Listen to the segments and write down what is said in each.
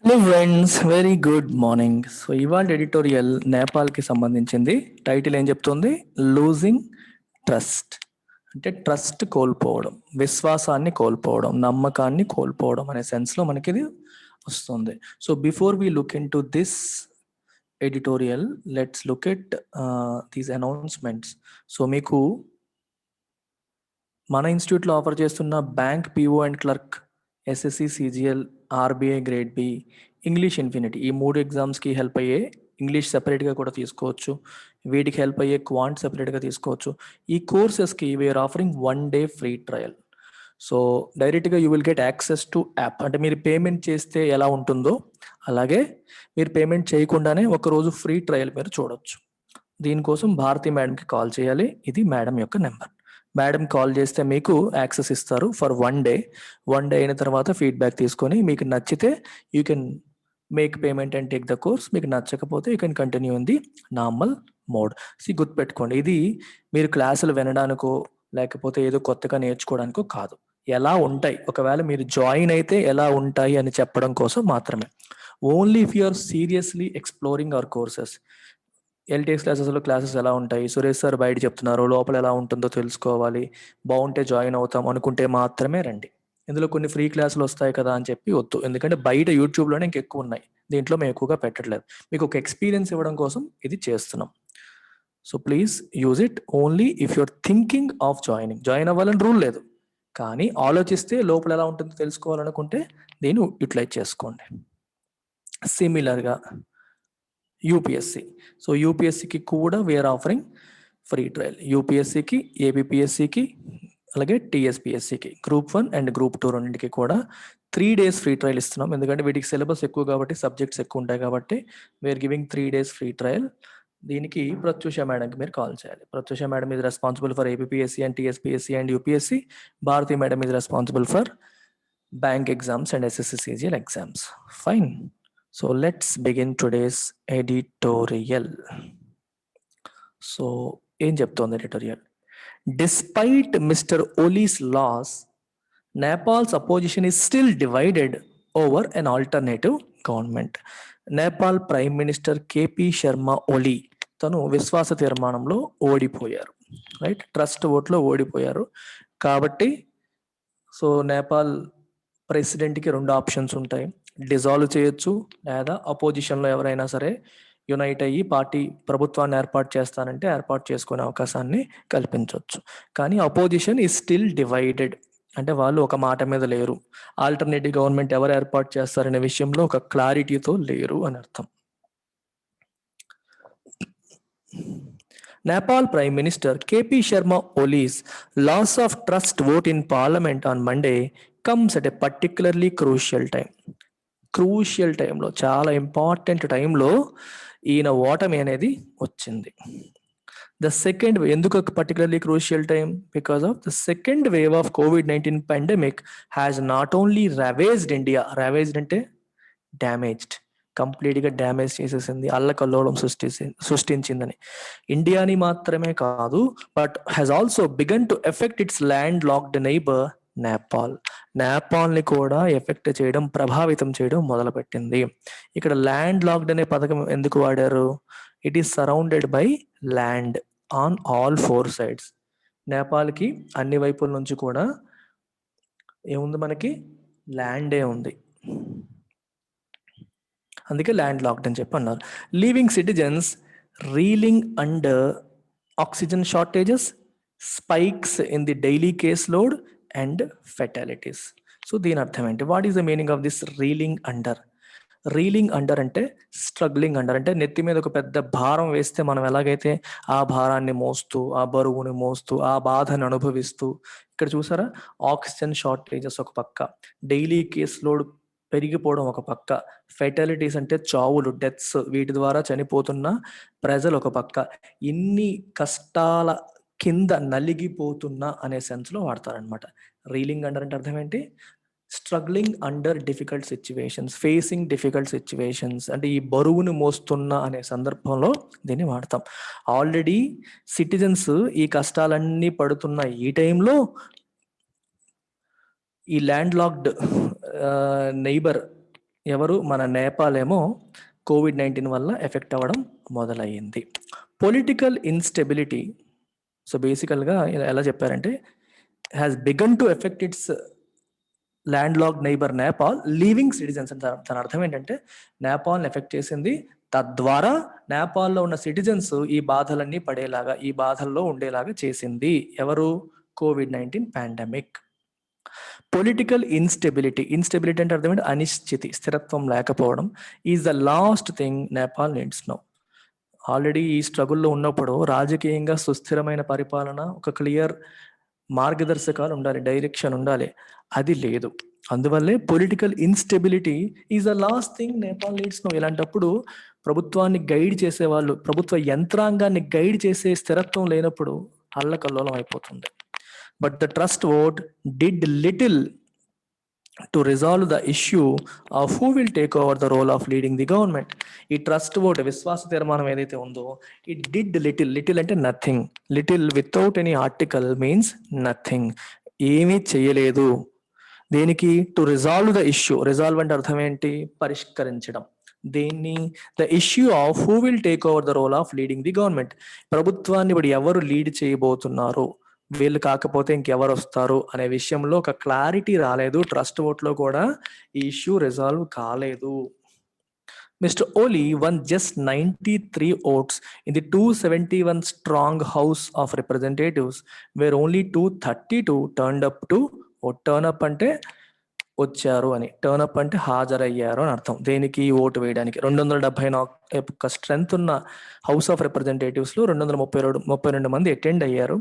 Hello friends, very good morning. So ఇవాళ editorial నేపాల్కి సంబంధించింది. Title ఏం చెప్తుంది? Losing trust. అంటే ట్రస్ట్ కోల్పోవడం, విశ్వాసాన్ని కోల్పోవడం, నమ్మకాన్ని కోల్పోవడం అనే సెన్స్లో మనకి ఇది వస్తుంది. So before we look into this editorial, let's look at these announcements. So మీకు మన ఇన్స్టిట్యూట్లో ఆఫర్ చేస్తున్న bank PO and clerk, SSC CGL, RBI grade B, English infinity, ఈ మూడు ఎగ్జామ్స్కి హెల్ప్ అయ్యే ఇంగ్లీష్ సెపరేట్గా కూడా తీసుకోవచ్చు. వీటికి హెల్ప్ అయ్యే క్వాంట్ సెపరేట్గా తీసుకోవచ్చు. ఈ కోర్సెస్కి we are offering 1 day free trial. So డైరెక్ట్గా you will get access to app. అంటే మీరు పేమెంట్ చేస్తే ఎలా ఉంటుందో అలాగే మీరు పేమెంట్ చేయకుండానే ఒకరోజు ఫ్రీ ట్రయల్ మీరు చూడొచ్చు. దీనికోసం భారతి మేడంకి కాల్ చేయాలి. ఇది మేడం యొక్క నెంబర్. మేడం కాల్ చేస్తే మీకు యాక్సెస్ ఇస్తారు ఫర్ 1 day. 1 day అయిన తర్వాత ఫీడ్బ్యాక్ తీసుకొని మీకు నచ్చితే you can make payment and take the course. మీకు నచ్చకపోతే you can continue in the normal mode. గుర్తుపెట్టుకోండి, ఇది మీరు క్లాసులు వినడానికో లేకపోతే ఏదో కొత్తగా నేర్చుకోవడానికో కాదు. ఎలా ఉంటాయి, ఒకవేళ మీరు జాయిన్ అయితే ఎలా ఉంటాయి అని చెప్పడం కోసం మాత్రమే. Only if you are seriously exploring our courses. LTX క్లాసెస్లో క్లాసెస్ ఎలా ఉంటాయి, సురేష్ సార్ బయట చెప్తున్నారు, లోపల ఎలా ఉంటుందో తెలుసుకోవాలి, బాగుంటే జాయిన్ అవుతాం అనుకుంటే మాత్రమే రండి. ఇందులో కొన్ని ఫ్రీ క్లాసులు వస్తాయి కదా అని చెప్పి వద్దు. ఎందుకంటే బయట యూట్యూబ్లోనే ఇంకెక్కువ ఉన్నాయి, దీంట్లో మేము ఎక్కువగా పెట్టట్లేదు. మీకు ఒక ఎక్స్పీరియన్స్ ఇవ్వడం కోసం ఇది చేస్తున్నాం. So please use it only if you're thinking of joining. Join అవ్వాలని రూల్ లేదు, కానీ ఆలోచిస్తే లోపల ఎలా ఉంటుందో తెలుసుకోవాలనుకుంటే దీన్ని యూటిలైజ్ చేసుకోండి. సిమిలర్గా యూపీఎస్సి. సో యూపీఎస్సికి కూడా వీఆర్ ఆఫరింగ్ ఫ్రీ ట్రయల్. యూపీఎస్సికి, ఏబిపిఎస్సికి, అలాగే టీఎస్పిఎస్సికి, గ్రూప్ 1 అండ్ గ్రూప్ 2 రెండింటికి కూడా 3 days ఫ్రీ ట్రయల్ ఇస్తున్నాం. ఎందుకంటే వీటికి సిలబస్ ఎక్కువ కాబట్టి, సబ్జెక్ట్స్ ఎక్కువ ఉంటాయి కాబట్టి we're giving 3 days free trial. దీనికి ప్రత్యూష మేడంకి మీరు కాల్ చేయాలి. Prathyusha madam is responsible for APPSC and TSPSC and UPSC. Bharathi madam is responsible for bank exams and SSC CGL exams. Fine. So let's begin today's editorial. So ఏం చెప్తోంది editorial? Despite Mr. Oli's loss, Nepal's opposition is still divided over an alternative government. Nepal prime minister KP Sharma Oli తను విశ్వాస తీర్మానంలో ఓడిపోయారు. Right, trust ఓట్లో ఓడిపోయారు. కాబట్టి so Nepal ప్రెసిడెంట్కి 2 ఆప్షన్స్ ఉంటాయి. డిజాల్వ్ చేయొచ్చు, లేదా అపోజిషన్లో ఎవరైనా సరే యునైట్ అయ్యి పార్టీ ప్రభుత్వాన్ని ఏర్పాటు చేస్తానంటే ఏర్పాటు చేసుకునే అవకాశాన్ని కల్పించవచ్చు. కానీ అపోజిషన్ ఈజ్ స్టిల్ డివైడెడ్, అంటే వాళ్ళు ఒక మాట మీద లేరు. ఆల్టర్నేటివ్ గవర్నమెంట్ ఎవరు ఏర్పాటు చేస్తారనే విషయంలో ఒక క్లారిటీతో లేరు అని అర్థం. Nepal Prime Minister KP Sharma Oli's loss of trust vote in Parliament on Monday comes at a particularly crucial time. Crucial టైంలో, చాలా ఇంపార్టెంట్ టైంలో ఈయన ఓటమి అనేది వచ్చింది. ద సెకండ్ వేవ్, ఎందుకు particularly crucial time? Because of the second wave of COVID-19 pandemic has not only ravaged India. ravaged అంటే damaged, కంప్లీట్గా డ్యామేజ్ చేసేసింది, అల్లకల్లోలం సృష్టించిందని. ఇండియాని మాత్రమే కాదు, but has also begun to effect its land locked neighbour Nepal. నేపాల్ని కూడా ఎఫెక్ట్ చేయడం, ప్రభావితం చేయడం మొదలుపెట్టింది. ఇక్కడ ల్యాండ్ లాక్డ్ అనే పథకం ఎందుకు వాడారు? It is surrounded by land on all 4 sides. నేపాల్కి అన్ని వైపుల నుంచి కూడా ఏముంది, మనకి ల్యాండే ఉంది. అందుకే ల్యాండ్ లాక్డ్ అని చెప్పి అన్నారు. Leaving citizens reeling under oxygen shortages, spikes in the daily case load and fatalities. So దీని అర్థం ఏంటి? What is the meaning of this reeling under? Reeling under అంటే స్ట్రగ్లింగ్ అండర్, అంటే నెత్తి మీద ఒక పెద్ద భారం వేస్తే మనం ఎలాగైతే ఆ భారాన్ని మోస్తూ, ఆ బరువుని మోస్తూ, ఆ బాధను అనుభవిస్తూ, ఇక్కడ చూసారా, ఆక్సిజన్ షార్టేజెస్ ఒక పక్క, డైలీ కేస్ లోడ్ పెరిగిపోవడం ఒక పక్క, ఫెటాలిటీస్ అంటే చావులు, డెత్స్, వీటి ద్వారా చనిపోతున్న ప్రజలు ఒక పక్క, ఇన్ని కష్టాల కింద నలిగిపోతున్నా అనే సెన్స్లో వాడతారనమాట. రీలింగ్ అండర్ అంటే అర్థం ఏంటి? Struggling under difficult situations, facing difficult situations, అంటే ఈ బరువును మోస్తున్నా అనే సందర్భంలో దీన్ని వాడతాం. ఆల్రెడీ సిటిజన్స్ ఈ కష్టాలన్నీ పడుతున్న ఈ టైంలో ఈ ల్యాండ్ లాక్డ్ నైబర్ ఎవరు? మన నేపాల్ ఏమో కోవిడ్-19 వల్ల ఎఫెక్ట్ అవ్వడం మొదలయ్యింది. Political instability. సో, బేసికల్‌గా ఎలా చెప్పారంటే has begun to effect its land locked neighbour Nepal leaving citizens అంటే దాని అర్థం ఏంటంటే నేపాల్ని ఎఫెక్ట్ చేసింది. తద్వారా నేపాల్లో ఉన్న సిటిజన్స్ ఈ బాధలన్నీ పడేలాగా, ఈ బాధల్లో ఉండేలాగా చేసింది. ఎవరు? COVID-19 pandemic. Political instability. Instability అంటే అర్థం ఏంటి? అనిశ్చితి, స్థిరత్వం లేకపోవడం is the last thing Nepal needs now. Already ఈ స్ట్రగుల్లో ఉన్నప్పుడు రాజకీయంగా సుస్థిరమైన పరిపాలన, ఒక క్లియర్ మార్గదర్శకాలు ఉండాలి, డైరెక్షన్ ఉండాలి. అది లేదు. అందువల్లే political instability is the last thing Nepal needs now. ఇలాంటప్పుడు ప్రభుత్వాన్ని గైడ్ చేసేవాళ్ళు, ప్రభుత్వ యంత్రాంగాన్ని గైడ్ చేసే స్థిరత్వం లేనప్పుడు అల్లకల్లోలం అయిపోతుంది. But the trust vote did little to resolve the issue of who will take over the role of leading the government. ఈ ట్రస్ట్ ఓట్, విశ్వాస తీర్మానం ఏదైతే ఉందో, ఇట్ డిడ్ లిటిల్. లిటిల్ అంటే nothing. Little without any article means nothing. ఏమీ చేయలేదు. దేనికి? To resolve the issue. Resolve అంటే అర్థం ఏంటి? పరిష్కరించడం. దేన్ని? The issue of who will take over the role of leading the government. ప్రభుత్వాన్ని ఇప్పుడు ఎవరు లీడ్ చేయబోతున్నారు, వీళ్ళు కాకపోతే ఇంకెవరు వస్తారు అనే విషయంలో ఒక క్లారిటీ రాలేదు. ట్రస్ట్ ఓట్లో కూడా ఈ ఇష్యూ రిజాల్వ్ కాలేదు. Mr. Oli won just 93 votes in the 271 strong House of Representatives, where only 232 turned up to vote. Turn up అంటే వచ్చారు అని, టర్న్ అప్ అంటే హాజరయ్యారు అని అర్థం. దేనికి? ఓటు వేయడానికి. 274 స్ట్రెంత్ ఉన్న హౌస్ ఆఫ్ రిప్రజెంటేటివ్స్ లో 232 మంది అటెండ్ అయ్యారు.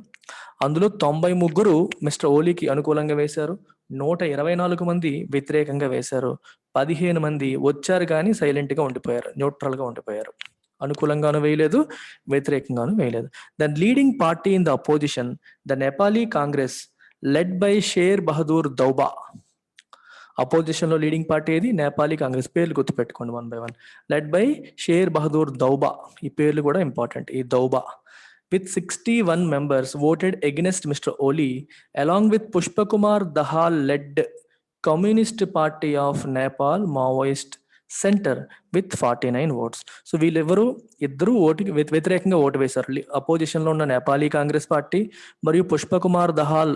అందులో 93 మిస్టర్ ఓలీకి అనుకూలంగా వేశారు, 124 మంది వ్యతిరేకంగా వేశారు, 15 మంది వచ్చారు కానీ సైలెంట్ గా ఉండిపోయారు, న్యూట్రల్ గా ఉండిపోయారు. అనుకూలంగాను వేయలేదు, వ్యతిరేకంగాను వేయలేదు. The leading party in the opposition, the Nepali Congress led by Sher Bahadur Deuba. Opposition లో లీడింగ్ పార్టీ ఏది? నేపాలీ కాంగ్రెస్. పేర్లు గుర్తుపెట్టుకోండి 1 by 1. Led by Sher Bahadur Deuba. ఈ పేర్లు కూడా ఇంపార్టెంట్. ఈ Deuba with 61 members voted against Mr. Oli, along with Pushpa Kumar Dahal led Communist Party of Nepal Maoist Center with 49 votes. So వీళ్ళెవరు? ఇద్దరు ఓటుకి వ్యతిరేకంగా ఓటు వేశారు. అపోజిషన్ లో ఉన్న నేపాలీ కాంగ్రెస్ పార్టీ మరియు పుష్ప కుమార్ దహాల్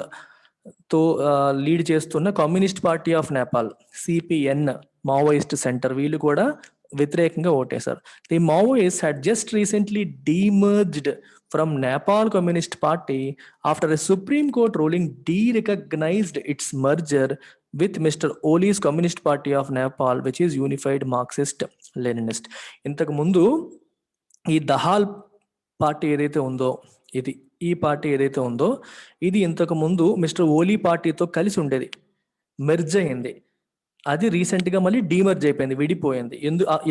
తో లీడ్ చేస్తున్న communist party of Nepal CPN Maoist centre, వీళ్ళు కూడా వ్యతిరేకంగా ఓటేశారు. The Maoist had just recently demerged from Nepal communist party after a supreme court ruling derecognised its merger with mister Oli's communist party of Nepal which is unified Marxist Leninist. ఇంతకు ముందు ఈ Dahal party ఏదైతే ఉందో, ఈ పార్టీ ఏదైతే ఉందో ఇది ఇంతకు ముందు మిస్టర్ ఓలీ పార్టీతో కలిసి ఉండేది, మెర్జ్ అయింది. అది రీసెంట్ గా మళ్ళీ డీమర్జ్ అయిపోయింది, విడిపోయింది.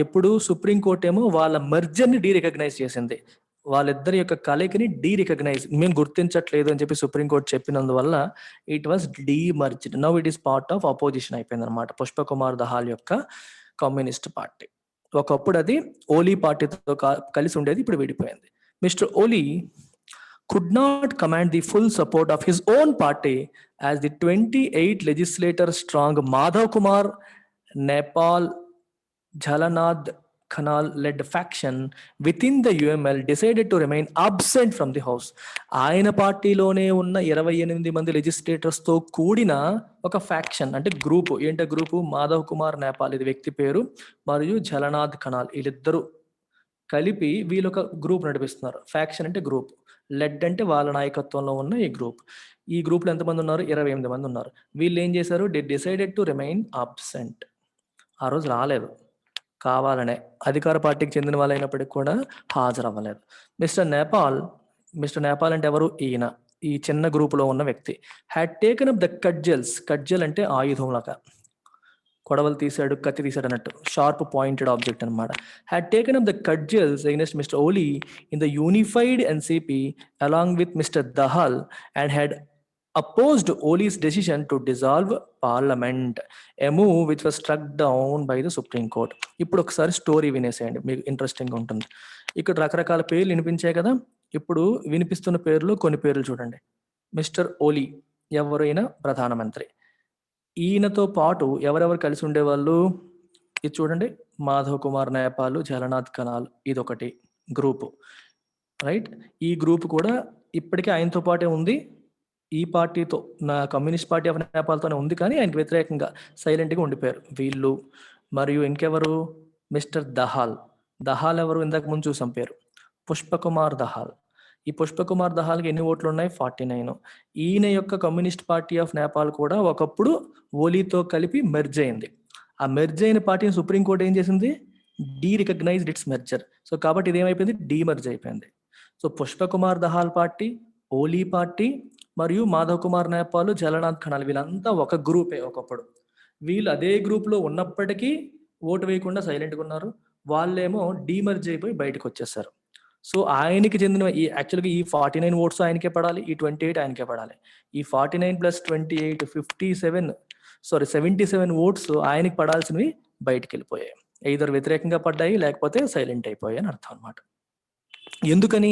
ఎప్పుడు? సుప్రీంకోర్టు ఏమో వాళ్ళ మెర్జర్ని డీరికగ్నైజ్ చేసింది, వాళ్ళిద్దరి యొక్క కలయికని డీరికగ్నైజ్, మేము గుర్తించట్లేదు అని చెప్పి సుప్రీంకోర్టు చెప్పినందువల్ల it was demerged. Now it is part of opposition అయిపోయింది అనమాట. పుష్ప కుమార్ దహాల్ యొక్క కమ్యూనిస్ట్ పార్టీ. ఒకప్పుడు అది ఓలీ పార్టీతో కలిసి ఉండేది, ఇప్పుడు విడిపోయింది. Mister Oli could not command the full support of his own party as the 28 legislator strong Madhav Kumar Nepal Jhalanath Khanal led faction within the UML decided to remain absent from the house. ఆయన పార్టీలోనే ఉన్న 28 మంది legislators తో కూడిన ఒక faction అంటే group. ఏంటో group? Madhav Kumar Nepal, ఇది వ్యక్తి పేరు, మరియు జలనాథ్ ఖనాల్, వీళ్ళిద్దరూ కలిపి వీళ్ళొక గ్రూప్ నడిపిస్తున్నారు. ఫ్యాక్షన్ అంటే గ్రూప్, లెడ్ అంటే వాళ్ళ నాయకత్వంలో ఉన్న ఈ గ్రూప్. ఈ గ్రూప్లో ఎంతమంది ఉన్నారు? 28 మంది ఉన్నారు. వీళ్ళు ఏం చేశారు? Decided to remain absent. ఆ రోజు రాలేదు, కావాలనే అధికార పార్టీకి చెందిన వాళ్ళు అయినప్పటికీ కూడా హాజరవ్వలేదు. మిస్టర్ నేపాల్ అంటే ఎవరు? ఈయన ఈ చిన్న గ్రూపులో ఉన్న వ్యక్తి. Had taken up the cudgels. Cudgel అంటే ఆయుధం లాగా, కొడవలు తీశాడు, కత్తి తీశాడు అన్నట్టు, షార్ప్ పాయింటెడ్ ఆబ్జెక్ట్ అనమాట. Had taken up the cudgels against mister Oli in the unified NCP along with mister Dahal and had opposed Oli's decision to dissolve parliament, a move which was struck down by the Supreme Court. ఇప్పుడు ఒకసారి story వినేసేయండి, మీకు interesting ఉంటుంది. ఇక్కడ రకరకాల పేర్లు వినిపించాయి కదా, ఇప్పుడు వినిపిస్తున్న పేర్లు కొన్ని పేర్లు చూడండి. మిస్టర్ ఓలీ ఎవరైనా ప్రధానమంత్రి, ఈయనతో పాటు ఎవరెవరు కలిసి ఉండేవాళ్ళు? ఇది చూడండి, మాధవ్ కుమార్ నేపాల్, జలనాథ్ కనాల్, ఇదొకటి గ్రూపు, రైట్. ఈ గ్రూప్ కూడా ఇప్పటికీ ఆయనతో పాటే ఉంది, ఈ పార్టీతో, నా కమ్యూనిస్ట్ పార్టీ ఆఫ్ నేపాల్తోనే ఉంది, కానీ ఆయనకు వ్యతిరేకంగా సైలెంట్గా ఉండిపోయారు వీళ్ళు. మరియు ఇంకెవరు, మిస్టర్ దహాల్. దహాల్ ఎవరు, ఇంతకు ముందు చూసాం పేరు, పుష్పకుమార్ దహాల్. ఈ పుష్పకుమార్ దహాల్కి ఎన్ని ఓట్లు ఉన్నాయి, 49. ఈయన యొక్క కమ్యూనిస్ట్ పార్టీ ఆఫ్ నేపాల్ కూడా ఒకప్పుడు ఓలీతో కలిపి మెర్జ్ అయింది. ఆ మెర్జ్ అయిన పార్టీని సుప్రీంకోర్టు ఏం చేసింది, రికగ్నైజ్డ్ ఇట్స్ మెర్జర్. సో కాబట్టి ఇది ఏమైపోయింది, డీమర్జ్ అయిపోయింది. సో పుష్పకుమార్ దహాల్ పార్టీ, ఓలీ పార్టీ మరియు మాధవ్ కుమార్ నేపాల్, జలనాథ్ ఖనాల్, వీళ్ళంతా ఒక గ్రూపే ఒకప్పుడు. వీళ్ళు అదే గ్రూప్లో ఉన్నప్పటికీ ఓటు వేయకుండా సైలెంట్గా ఉన్నారు. వాళ్ళేమో డీమర్జ్ అయిపోయి బయటకు వచ్చేసారు. సో ఆయనకి చెందిన ఈ యాక్చువల్గా ఈ 49 ఓట్స్ ఆయనకే పడాలి, ఈ 28 ఆయనకే పడాలి. ఈ 49 + 28 77 ఓట్స్ ఆయనకి పడాల్సినవి బయటికి వెళ్ళిపోయాయి. either వ్యతిరేకంగా పడ్డాయి, లేకపోతే సైలెంట్ అయిపోయాయి అని అర్థం అనమాట. ఎందుకని,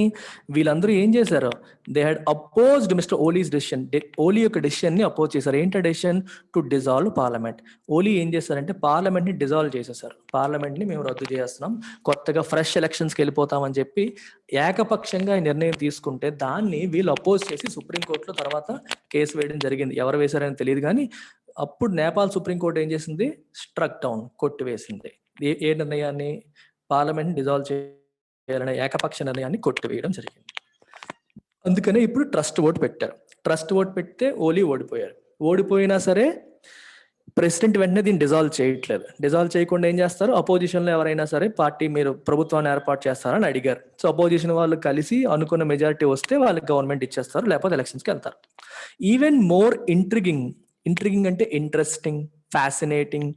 వీళ్ళందరూ ఏం చేశారు, they had opposed mister Oli's decision. Oli యొక్క డెసిషన్ ని అపోజ్ చేశారు. ఏంటో decision, to dissolve parliament. Oli ఏం చేశారంటే పార్లమెంట్ ని డిజాల్వ్ చేసేసారు. పార్లమెంట్ ని మేము రద్దు చేస్తున్నాం, కొత్తగా ఫ్రెష్ ఎలక్షన్స్కి వెళ్ళిపోతామని చెప్పి ఏకపక్షంగా ఈ నిర్ణయం తీసుకుంటే దాన్ని వీళ్ళు అపోజ్ చేసి సుప్రీంకోర్టులో తర్వాత కేసు వేయడం జరిగింది. ఎవరు వేశారని తెలియదు, కానీ అప్పుడు నేపాల్ సుప్రీంకోర్టు ఏం చేసింది, స్ట్రక్ డౌన్, కొట్టివేసింది. ఏ నిర్ణయాన్ని, పార్లమెంట్ డిజాల్వ్ చేయాలనే ఏకపక్ష నిర్ణయాన్ని కొట్టివేయడం జరిగింది. అందుకనే ఇప్పుడు ట్రస్ట్ ఓట్ పెట్టారు. ట్రస్ట్ ఓట్ పెడితే ఓలీ ఓడిపోయారు. ఓడిపోయినా సరే ప్రెసిడెంట్ వెంటనే దీన్ని డిజాల్వ్ చేయట్లేదు. డిజాల్వ్ చేయకుండా ఏం చేస్తారు, అపోజిషన్లో ఎవరైనా సరే పార్టీ మీరు ప్రభుత్వాన్ని ఏర్పాటు చేస్తారని అడిగారు. సో అపోజిషన్ వాళ్ళు కలిసి అనుకున్న మెజారిటీ వస్తే వాళ్ళకి గవర్నమెంట్ ఇచ్చేస్తారు, లేకపోతే ఎలక్షన్స్కి వెళ్తారు. ఈవెన్ మోర్ ఇంట్రిగింగ్ అంటే ఇంట్రెస్టింగ్, ఫ్యాసినేటింగ్,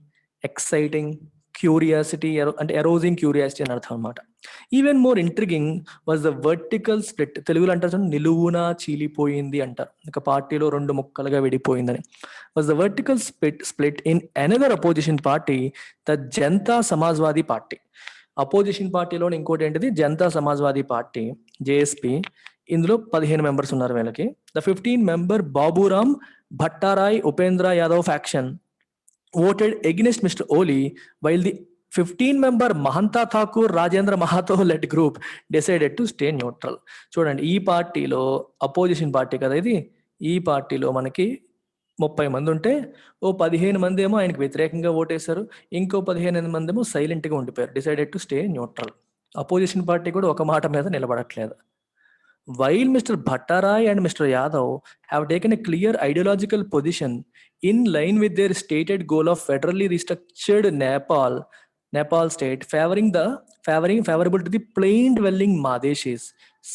ఎక్సైటింగ్, క్యూరియాసిటీ అంటే ఎరోజింగ్ క్యూరియాసిటీ అని అర్థం అనమాట. Even more intriguing was the vertical split. తెలుగులో అంటారు నిలువున చీలిపోయింది అంటారు, ఒక పార్టీలో 2 ముక్కలుగా విడిపోయిందని. Was the vertical split in another opposition party, the Janata Samajwadi party. Opposition పార్టీలో ఇంకోటి ఏంటిది, జనతా సమాజ్వాదీ పార్టీ, జేఎస్పీ. ఇందులో 15 మెంబర్స్ ఉన్నారు వీళ్ళకి. The 15 member Baburam Bhattarai Upendra Yadav faction voted against Mr. Oli, while the 15 member Mahanta Thakur Rajendra Mahato led group decided to stay neutral. చూడండి, ఈ పార్టీలో opposition party కదా ఇది, ఈ పార్టీలో మనకి 30 మంది ఉంటే 15 మంది ఏమో ఆయనకు వ్యతిరేకంగా ఓటేశారు, ఇంకో 15 మంది ఏమో సైలెంట్గా ఉండిపోయారు, decided to stay neutral. Opposition party కూడా ఒక మాట మీద నిలబడట్లేదు. While Mr. Bhattarai and Mr. Yadav have taken a clear ideological position in line with their stated goal of federally restructured Nepal state, favorable to the plain dwelling Madeshis,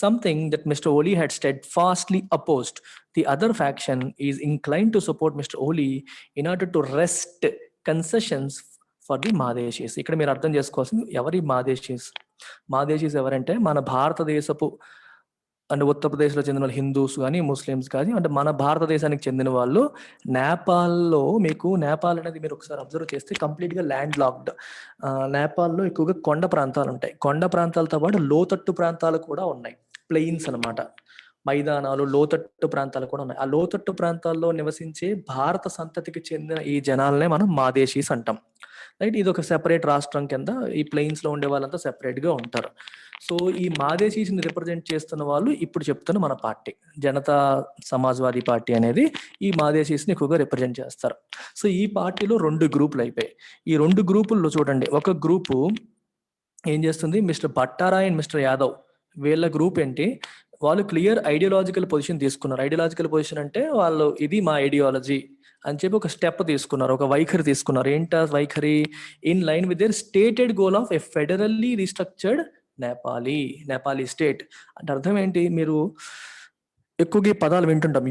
something that Mr. Oli had steadfastly opposed. The other faction is inclined to support Mr. Oli in order to wrest concessions for the Madeshis. ఇక్కడ మీరు అర్థం చేసుకోవాల్సింది, ఎవరి మాదేశీస్ ఎవరంటే మన భారతదేశపు అంటే ఉత్తరప్రదేశ్లో చెందిన వాళ్ళు, హిందూస్ కానీ ముస్లిమ్స్ కానీ, అంటే మన భారతదేశానికి చెందిన వాళ్ళు. నేపాల్లో మీకు, నేపాల్ అనేది మీరు ఒకసారి అబ్జర్వ్ చేస్తే కంప్లీట్గా ల్యాండ్ లాక్డ్. నేపాల్లో ఎక్కువగా కొండ ప్రాంతాలు ఉంటాయి. కొండ ప్రాంతాలతో పాటు లోతట్టు ప్రాంతాలు కూడా ఉన్నాయి, ప్లెయిన్స్ అనమాట, మైదానాలు, లోతట్టు ప్రాంతాలు కూడా ఉన్నాయి. ఆ లోతట్టు ప్రాంతాల్లో నివసించే భారత సంతతికి చెందిన ఈ జనాలనే మనం మాదేశీస్ అంటాం, రైట్. ఇది ఒక సెపరేట్ రాష్ట్రం కింద, ఈ ప్లెయిన్స్ లో ఉండే వాళ్ళంతా సెపరేట్ గా ఉంటారు. సో ఈ మాదేశీస్ని రిప్రజెంట్ చేస్తున్న వాళ్ళు ఇప్పుడు చెప్తున్న మన పార్టీ జనతా సమాజ్వాదీ పార్టీ అనేది ఈ మాదేశీస్ని ఎక్కువగా రిప్రజెంట్ చేస్తారు. సో ఈ పార్టీలో 2 గ్రూపులు అయిపోయాయి. ఈ 2 గ్రూపుల్లో చూడండి, ఒక గ్రూపు ఏం చేస్తుంది, mister Bhattarai and mister Yadav, వీళ్ళ గ్రూప్ ఏంటి, వాళ్ళు క్లియర్ ఐడియాలజికల్ పొజిషన్ తీసుకున్నారు. ఐడియాలజికల్ పొజిషన్ అంటే వాళ్ళు ఇది మా ఐడియాలజీ అని చెప్పి ఒక స్టెప్ తీసుకున్నారు, ఒక వైఖరి తీసుకున్నారు. ఏంటా వైఖరి, in line with their stated goal of a federally restructured Nepali state. అంటే అర్థం ఏంటి, మీరు ఎక్కువగా ఈ పదాలు వింటుంటాం,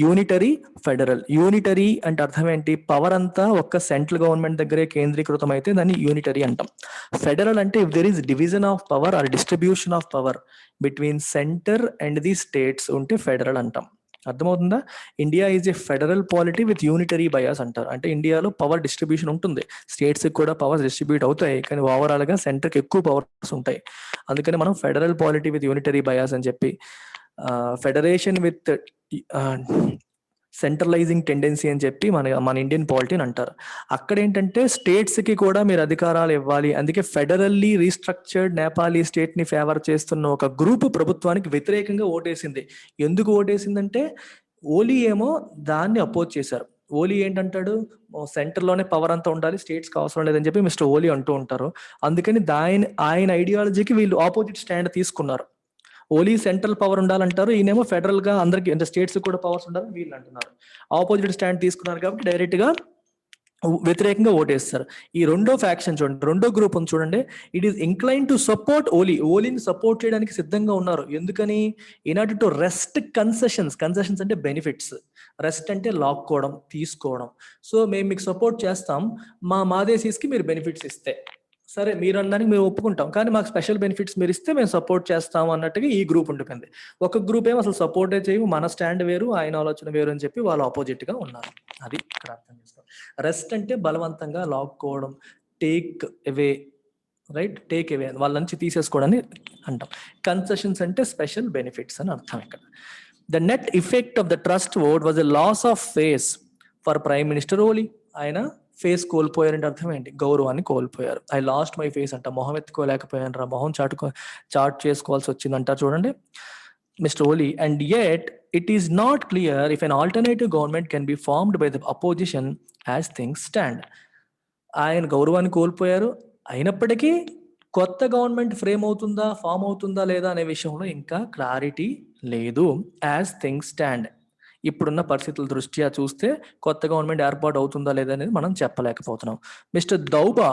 యూనిటరీ, ఫెడరల్. యూనిటరీ అంటే అర్థం ఏంటి, పవర్ అంతా ఒక్క సెంట్రల్ గవర్నమెంట్ దగ్గరే కేంద్రీకృతం అయితే దాన్ని యూనిటరీ అంటాం. ఫెడరల్ అంటే if there is division of power or distribution of power between centre and the states ఉంటే ఫెడరల్ అంటాం. అర్థమవుతుందా? India is a federal polity with unitary bias అంటారు. అంటే ఇండియాలో పవర్ డిస్ట్రిబ్యూషన్ ఉంటుంది, స్టేట్స్ కూడా పవర్స్ డిస్ట్రిబ్యూట్ అవుతాయి, కానీ ఓవరాల్ గా సెంటర్కి ఎక్కువ పవర్స్ ఉంటాయి. అందుకని మనం federal polity with unitary bias అని చెప్పి, ఫెడరేషన్ విత్ సెంట్రలైజింగ్ టెండెన్సీ అని చెప్పి మన ఇండియన్ పాలిటీని అంటారు. అక్కడ ఏంటంటే స్టేట్స్కి కూడా మీరు అధికారాలు ఇవ్వాలి, అందుకే ఫెడరల్లీ రీస్ట్రక్చర్డ్ నేపాలీ స్టేట్ని ఫేవర్ చేస్తున్న ఒక గ్రూపు ప్రభుత్వానికి వ్యతిరేకంగా ఓటేసింది. ఎందుకు ఓటేసిందంటే ఓలీ ఏమో దాన్ని అపోజ్ చేశారు. ఓలీ ఏంటంటాడు, సెంటర్లోనే పవర్ అంతా ఉండాలి, స్టేట్స్కి అవసరం లేదని చెప్పి మిస్టర్ ఓలీ అంటూ ఉంటారు. అందుకని ఆయన ఐడియాలజీకి వీళ్ళు ఆపోజిట్ స్టాండ్ తీసుకున్నారు. ఓలీ సెంట్రల్ పవర్ ఉండాలంటారు, ఈయనేమో ఫెడరల్ గా అందరికి అంటే స్టేట్స్ కూడా పవర్స్ ఉండాలని వీళ్ళు అంటున్నారు. ఆపోజిట్ స్టాండ్ తీసుకున్నారు కాబట్టి డైరెక్ట్ గా వ్యతిరేకంగా ఓటేస్తారు. ఈ రెండో ఫ్యాక్షన్ చూడండి, రెండో గ్రూప్ ఉంది చూడండి, it is incline to support ఓలీని సపోర్ట్ చేయడానికి సిద్ధంగా ఉన్నారు. ఎందుకని? In order to wrest concessions అంటే బెనిఫిట్స్, రెస్ట్ అంటే లాక్కోవడం, తీసుకోవడం. సో మేము మీకు సపోర్ట్ చేస్తాం, మా దేశీస్కి మీరు బెనిఫిట్స్ ఇస్తే సరే, మీరు అనడానికి మేము ఒప్పుకుంటాం, కానీ మాకు స్పెషల్ బెనిఫిట్స్ మీరు ఇస్తే మేము సపోర్ట్ చేస్తాం అన్నట్టుగా ఈ గ్రూప్ ఉండిపోయింది. ఒక గ్రూప్ ఏమో అసలు సపోర్టే చేయము, మన స్టాండ్ వేరు, ఆయన ఆలోచన వేరు అని చెప్పి వాళ్ళు ఆపోజిట్ గా ఉన్నారు. అది ఇక్కడ అర్థం చేసుకోవాలి. రెస్ట్ అంటే బలవంతంగా లాక్కోవడం, take away, right, take away వాళ్ళ నుంచి తీసేసుకోవడాన్ని అంటాం. కన్సెషన్స్ అంటే స్పెషల్ బెనిఫిట్స్ అని అర్థం. ఇక్కడ the net effect of the trust vote was a loss of face for prime minister Oli. ఆయన ఫేస్ కోల్పోయారంటే అర్థం ఏంటి? గౌరవాన్ని కోల్పోయారు. ఐ లాస్ట్ మై ఫేస్ అంట, మొహం ఎత్తుకోలేకపోయాను రా, మొహం చాట్ చేసుకోవాల్సి వచ్చింది అంటారు చూడండి mister Oli. And yet it is not clear if an alternative government can be formed by the opposition as things stand. ఆయన గౌరవాన్ని కోల్పోయారు, అయినప్పటికీ కొత్త గవర్నమెంట్ ఫామ్ అవుతుందా లేదా అనే విషయంలో ఇంకా క్లారిటీ లేదు. యాజ్ థింగ్స్ స్టాండ్, ఇప్పుడున్న పరిస్థితుల దృష్ట్యా చూస్తే కొత్త గవర్నమెంట్ ఏర్పాటు అవుతుందా లేదా అనేది మనం చెప్పలేకపోతున్నాం. Mister Deuba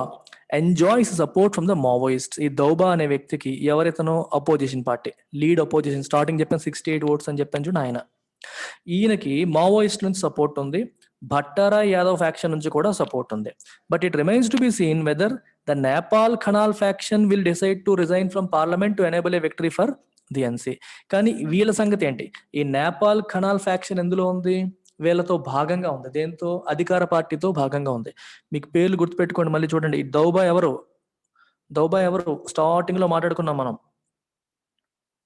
enjoys support from the Maoist. ఈ దౌబా అనే వ్యక్తికి ఎవరైతేనో opposition party lead opposition, starting చెప్పాను 68 votes అని చెప్పాను చూడండి, ఆయన ఈయనకి మావోయిస్ట్ నుంచి సపోర్ట్ ఉంది, భట్టారా యాదవ్ ఫ్యాక్షన్ నుంచి కూడా సపోర్ట్ ఉంది. But it remains to be seen whether the Nepal Khanal faction will decide to resign from parliament to enable A victory for the NC. కానీ వీళ్ళ సంగతి ఏంటి? ఈ నేపాల్ ఖనాల్ ఫ్యాక్షన్ ఎందులో ఉంది? వీళ్ళతో భాగంగా ఉంది. దేంతో? అధికార పార్టీతో భాగంగా ఉంది. మీకు పేర్లు గుర్తుపెట్టుకోండి, మళ్ళీ చూడండి. ఈ దౌబా ఎవరు స్టార్టింగ్ లో మాట్లాడుకున్నాం మనం.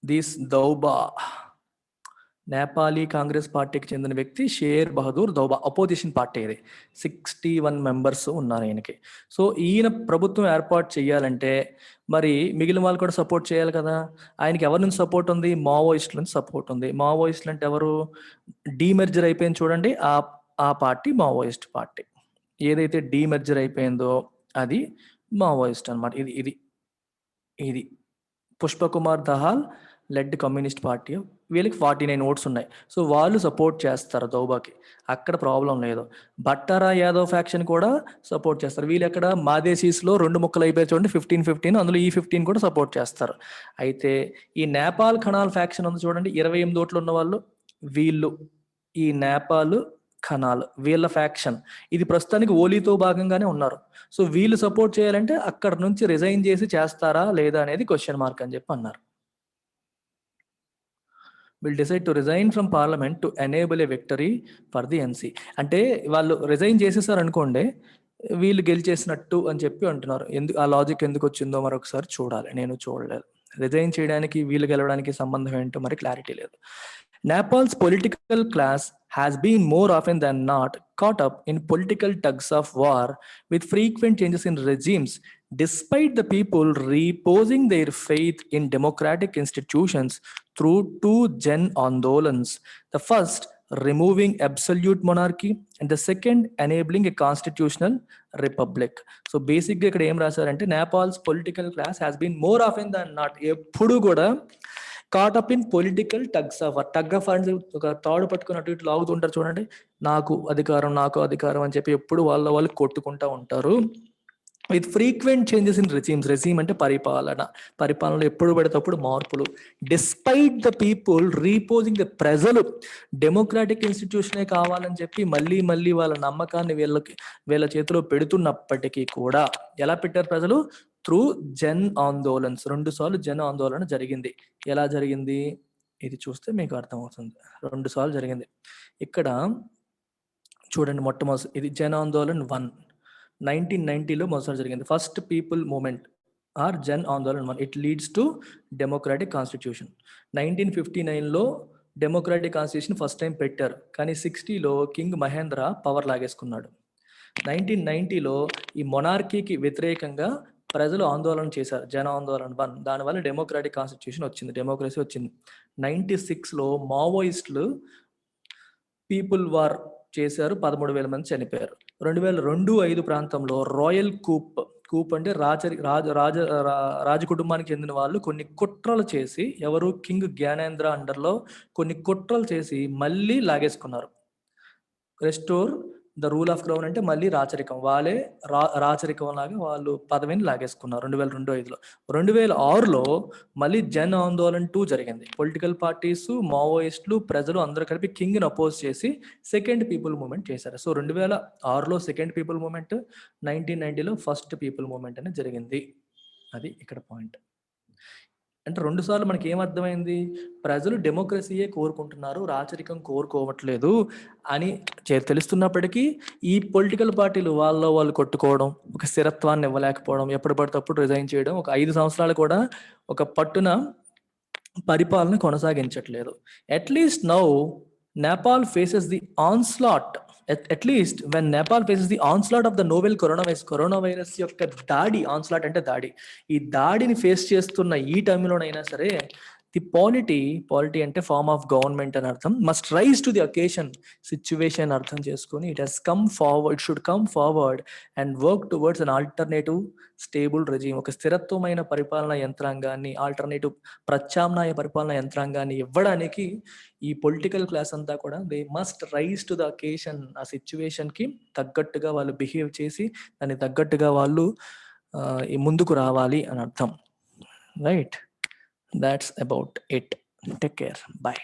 దిస్ దౌబా నేపాలీ కాంగ్రెస్ పార్టీకి చెందిన వ్యక్తి share Bahadur Deuba, opposition party. ఇది 61 members ఉన్నారు ఆయనకి. సో ఈయన ప్రభుత్వం ఏర్పాటు చేయాలంటే మరి మిగిలిన వాళ్ళు కూడా సపోర్ట్ చేయాలి కదా. ఆయనకి ఎవరి నుంచి సపోర్ట్ ఉంది? మావోయిస్టుల నుంచి సపోర్ట్ ఉంది. మావోయిస్టులు అంటే ఎవరు? డీమెర్జర్ అయిపోయింది చూడండి, ఆ పార్టీ మావోయిస్ట్ పార్టీ. ఏదైతే డీమెర్జర్ అయిపోయిందో అది మావోయిస్ట్ అనమాట. ఇది Pushpakumar Dahal lead communist party, వీళ్ళకి 49 votes ఉన్నాయి. సో వాళ్ళు సపోర్ట్ చేస్తారు దౌబాకి, అక్కడ ప్రాబ్లం లేదు. భట్టారా యాదవ్ ఫ్యాక్షన్ కూడా సపోర్ట్ చేస్తారు. వీళ్ళు ఎక్కడ? మాదేశీస్లో 2 ముక్కలు అయిపోయి చూడండి, 15-15, అందులో ఈ 15 కూడా సపోర్ట్ చేస్తారు. అయితే ఈ నేపాల్ ఖనాల్ ఫ్యాక్షన్ ఉంది చూడండి, 28 votes ఉన్న వాళ్ళు, వీళ్ళు ఈ నేపాల్ ఖనాల్ వీళ్ళ ఫ్యాక్షన్, ఇది ప్రస్తుతానికి ఓలీతో భాగంగానే ఉన్నారు. సో వీళ్ళు సపోర్ట్ చేయాలంటే అక్కడ నుంచి రిజైన్ చేసి చేస్తారా లేదా అనేది క్వశ్చన్ మార్క్ అని చెప్పి అన్నారు. will decide to resign from parliament to enable a victory for the NC. అంటే వాళ్ళు రిజైన్ చేసేసారు అనుకోండి, వీళ్ళు గెలిచేసినట్టు అని చెప్పి అంటున్నారు. ఆ లాజిక్ ఎందుకు వచ్చిందో మరొకసారి చూడాలి, నేను చూడలేదు. రిజైన్ చేయడానికి వీళ్ళు గెలవడానికి సంబంధం ఏంటో మరి క్లారిటీ లేదు. Nepal's political class has been more often than not caught up in political tugs of war with frequent changes in regimes, despite the people reposing their faith in democratic institutions through 2 Jan Andolans. The first removing absolute monarchy and the second enabling a constitutional republic. So basically ఇక్కడ ఏం రాశారంటే Nepal's political class has been more often than not, ఎప్పుడు కూడా caught up in political tugs of war. Tug of war అంటే ఒక తాడు పట్టుకుని అటు ఇటు లాగుతుంటారు చూడండి, నాకు అధికారం అని చెప్పి ఎప్పుడు వాళ్ళు కొట్టుకుంటా ఉంటారు. With frequent changes in regime అంటే పరిపాలనలో ఎప్పుడు పడితేప్పుడు మార్పులు. డిస్పైట్ ద పీపుల్ రీపోజింగ్ ద, ప్రజలు డెమోక్రాటిక్ ఇన్స్టిట్యూషనే కావాలని చెప్పి మళ్ళీ వాళ్ళ నమ్మకాన్ని వీళ్ళ చేతిలో పెడుతున్నప్పటికీ కూడా ఎలా పెట్టారు ప్రజలు? త్రూ జన్ ఆందోళన్స్. 2 సార్లు జన్ ఆందోళన జరిగింది. ఎలా జరిగింది ఇది చూస్తే మీకు అర్థమవుతుంది. 2 సార్లు జరిగింది. ఇక్కడ చూడండి, మొట్టమొదటి ఇది జన్ ఆందోళన్ 1 1990లో మొదటిసారి జరిగింది. First people movement Jan Andolan 1, it leads to democratic constitution. 1959లో డెమోక్రాటిక్ కాన్స్టిట్యూషన్ ఫస్ట్ టైం పెట్టారు, కానీ 60లో కింగ్ మహేంద్ర పవర్ లాగేసుకున్నాడు. 1990లో ఈ మొనార్కీకి వ్యతిరేకంగా ప్రజలు ఆందోళన చేశారు, జన ఆందోళన 1. దానివల్ల డెమోక్రాటిక్ కాన్స్టిట్యూషన్ వచ్చింది, డెమోక్రసీ వచ్చింది. 96లో మావోయిస్టులు పీపుల్ వార్ చేశారు, 13,000 మంది చనిపోయారు. 2002-5 ప్రాంతంలో రాయల్ కూప్ అంటే రాజ కుటుంబానికి చెందిన వాళ్ళు కొన్ని కుట్రలు చేసి, ఎవరు కింగ్ జ్ఞానేంద్ర అండర్లో కొన్ని కుట్రలు చేసి మళ్ళీ లాగేసుకున్నారు. Restore the rule of crown అంటే మళ్ళీ రాచరికం, వాళ్ళే రాచరికం లాగా వాళ్ళు పదవిని లాగేసుకున్నారు 2002-5లో. 2006లో మళ్ళీ జన్ ఆందోళన్ 2 జరిగింది. పొలిటికల్ పార్టీస్, మావోయిస్టులు, ప్రజలు అందరూ కలిపి కింగ్ని అపోజ్ చేసి సెకండ్ పీపుల్ మూవ్మెంట్ చేశారు. సో 2006లో సెకండ్ పీపుల్ మూవ్మెంట్, 1990లో ఫస్ట్ పీపుల్ మూవ్మెంట్ అనేది జరిగింది. అది ఇక్కడ పాయింట్. అంటే 2 సార్లు మనకి ఏమర్థమైంది, ప్రజలు డెమోక్రసీయే కోరుకుంటున్నారు, రాచరికం కోరుకోవట్లేదు అని తెలుస్తున్నప్పటికీ ఈ పొలిటికల్ పార్టీలు వాళ్ళు కొట్టుకోవడం, ఒక స్థిరత్వాన్ని ఇవ్వలేకపోవడం, ఎప్పుడు పడితే అప్పుడు రిజైన్ చేయడం, ఒక 5 సంవత్సరాలు కూడా ఒక పట్టున పరిపాలన కొనసాగించట్లేదు. At least now Nepal faces the onslaught, at least when Nepal faces the onslaught of the novel coronavirus యొక్క దాడి, ఆన్స్లాట్ అంటే దాడి, ఈ దాడిని ఫేస్ చేస్తున్న ఈ టైంలోనైనా సరే ది పాలిటీ అంటే ఫార్మ్ ఆఫ్ గవర్నమెంట్ అని అర్థం, must rise to the occasion, situation అర్థం చేసుకొని it should come forward and work towards an alternative stable regime, ఒక స్థిరత్వమైన పరిపాలనా యంత్రాంగాన్ని, ఆల్టర్నేటివ్ ప్రత్యామ్నాయ పరిపాలనా యంత్రాంగాన్ని ఇవ్వడానికి ఈ పొలిటికల్ క్లాస్ అంతా కూడా they must rise to the occasion, ఆ సిచ్యువేషన్కి తగ్గట్టుగా వాళ్ళు బిహేవ్ చేసి దానికి తగ్గట్టుగా వాళ్ళు ముందుకు రావాలి అని అర్థం. Right, that's about it. Take care. Bye.